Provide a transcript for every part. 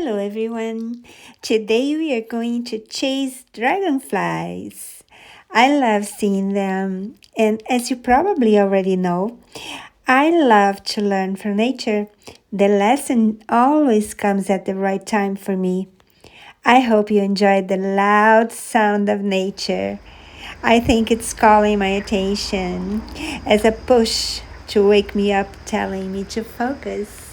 Hello everyone. Today we are going to chase dragonflies. I love seeing them, and as you probably already know, I love to learn from nature. The lesson always comes at the right time for me. I hope you enjoyed the loud sound of nature. I think it's calling my attention as a push to wake me up, telling me to focus.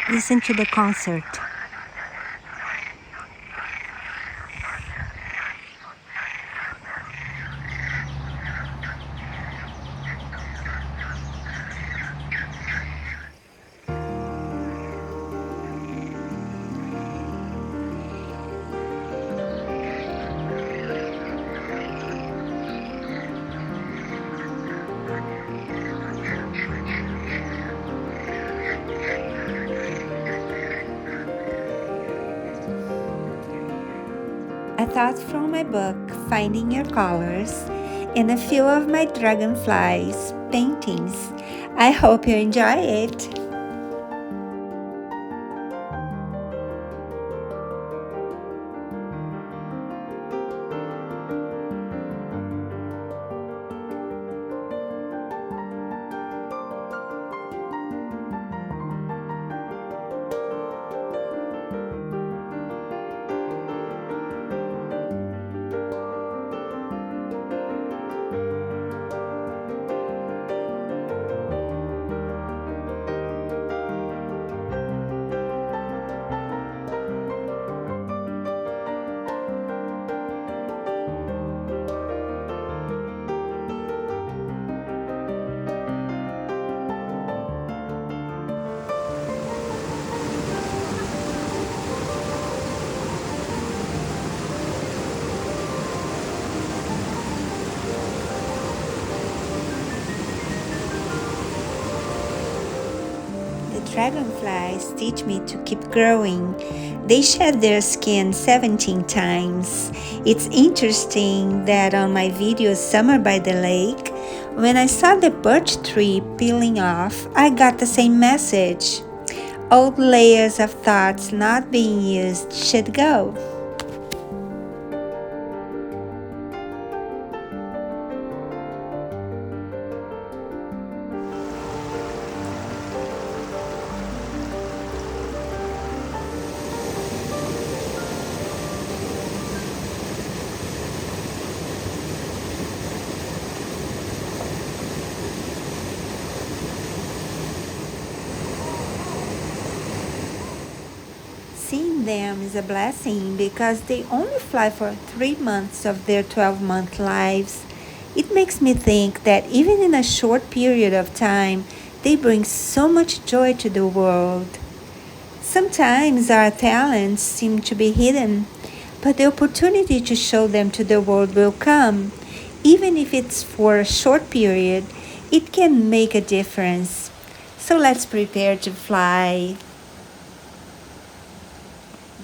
Listen to the concert. A thought from my book, Finding Your Colors, and a few of my dragonflies paintings. I hope you enjoy it. The dragonflies teach me to keep growing. They shed their skin 17 times. It's interesting that on my video Summer by the Lake, when I saw the birch tree peeling off, I got the same message. Old layers of thoughts not being used should go. Seeing them is a blessing because they only fly for 3 months of their 12-month lives. It makes me think that even in a short period of time, they bring so much joy to the world. Sometimes our talents seem to be hidden, but the opportunity to show them to the world will come. Even if it's for a short period, it can make a difference. So let's prepare to fly.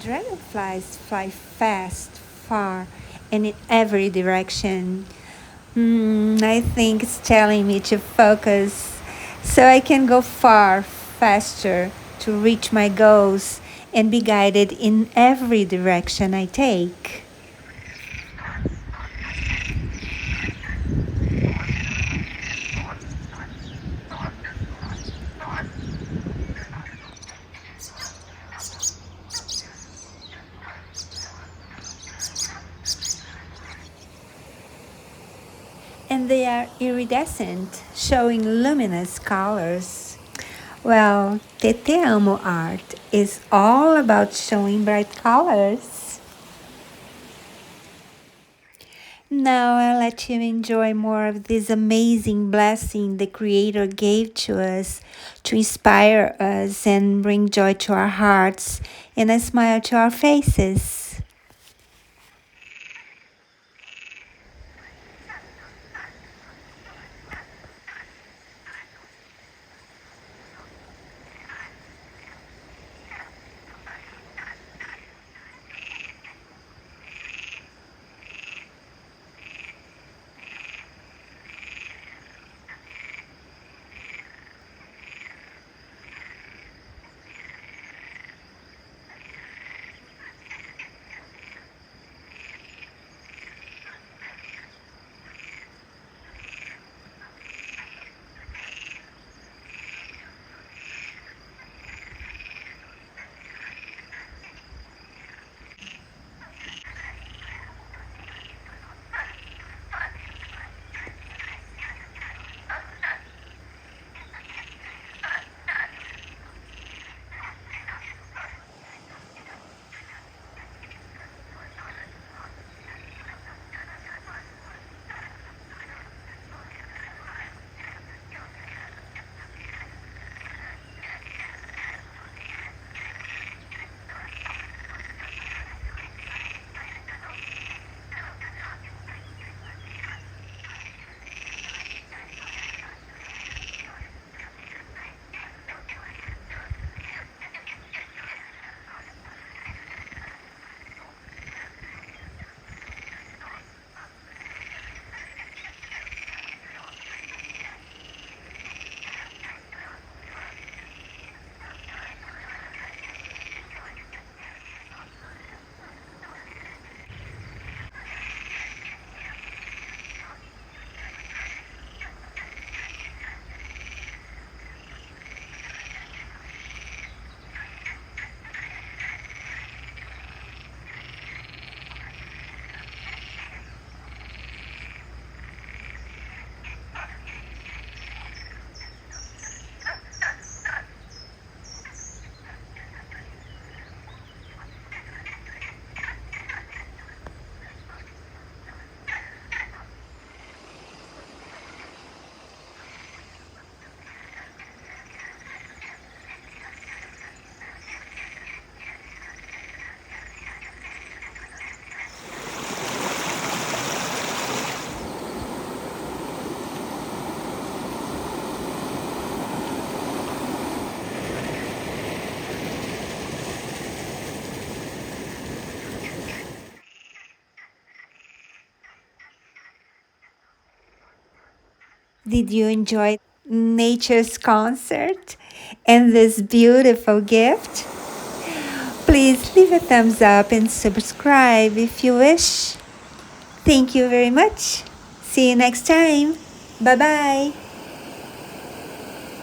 Dragonflies fly fast, far, and in every direction. I think it's telling me to focus so I can go far, faster to reach my goals and be guided in every direction I take. And they are iridescent, showing luminous colors. Well, the AmO-Art is all about showing bright colors. Now I'll let you enjoy more of this amazing blessing the Creator gave to us to inspire us and bring joy to our hearts and a smile to our faces. Did you enjoy nature's concert and this beautiful gift? Please leave a thumbs up and subscribe if you wish. Thank you very much. See you next time. Bye bye.